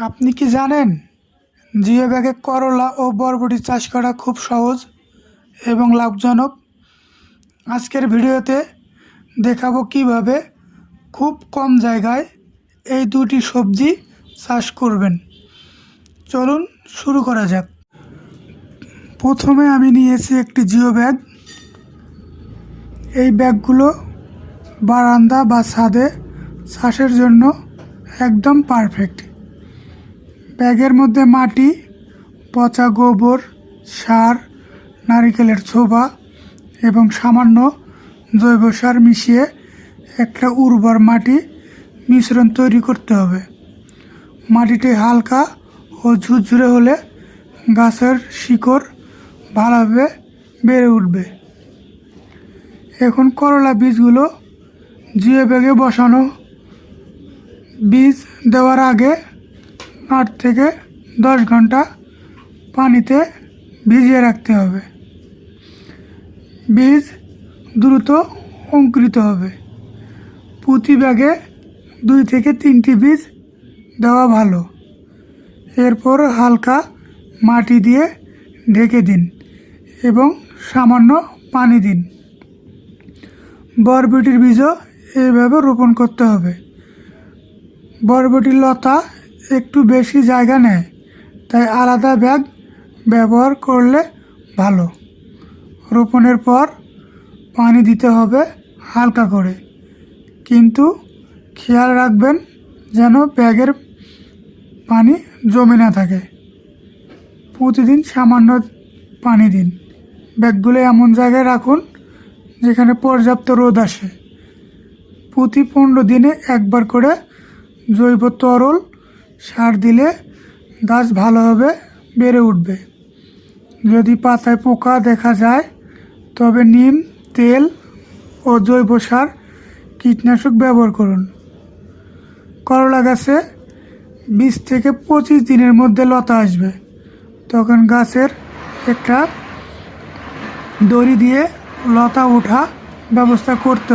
আপনি কি জানেন জিও ব্যাগে করলা ও বরবটি চাষ করা খুব সহজ এবং লাভজনক। আজকের ভিডিওতে দেখাবো কিভাবে খুব কম জায়গায় এই দুটি সবজি চাষ করবেন। চলুন শুরু করা যাক। প্রথমে আমি নিয়েছি একটি জিও ব্যাগ। এই ব্যাগগুলো বারান্দা বা ছাদে চাষের জন্য একদম পারফেক্ট। ব্যাগের মধ্যে মাটি, পচা গোবর, সার, নারিকেলের ছোবা এবং সামান্য জৈব সার মিশিয়ে একটা উর্বর মাটি মিশ্রণ তৈরি করতে হবে। মাটিটি হালকা ও ঝুরঝুরে হলে গাছের শিকড় ভালোভাবে বেড়ে উঠবে। এখন করলা বীজগুলো জিও ব্যাগে বসানো। বীজ দেওয়ার আগে 8 থেকে 10 ঘন্টা পানিতে ভিজিয়ে রাখতে হবে। বীজ দ্রুত অঙ্কুরিত হবে। প্রতি ব্যাগে 2 থেকে 3টি বীজ দেওয়া ভালো। এরপর হালকা মাটি দিয়ে ঢেকে দিন এবং সামান্য পানি দিন। বরবটির বীজও এইভাবে রোপণ করতে হবে। বরবটির লতা একটু বেশি জায়গা নেয়, তাই আলাদা ব্যাগ ব্যবহার করলে ভালো। রোপণের পর পানি দিতে হবে হালকা করে, কিন্তু খেয়াল রাখবেন যেন ব্যাগের পানি জমে না থাকে। প্রতিদিন সামান্য পানি দিন। ব্যাগগুলো এমন জায়গায় রাখুন যেখানে পর্যাপ্ত রোদ আসে। প্রতি 15 দিনে একবার করে জৈব তরল সার দিলে গাছ ভালোভাবে বেড়ে উঠবে। যদি পাতায় পোকা দেখা যায় তবে নিম তেল ও জৈব সার কীটনাশক ব্যবহার করুন। করলা গাছে 20 থেকে 25 দিনের মধ্যে লতা আসবে। তখন গাছের একটা দড়ি দিয়ে লতা ওঠা ব্যবস্থা করতে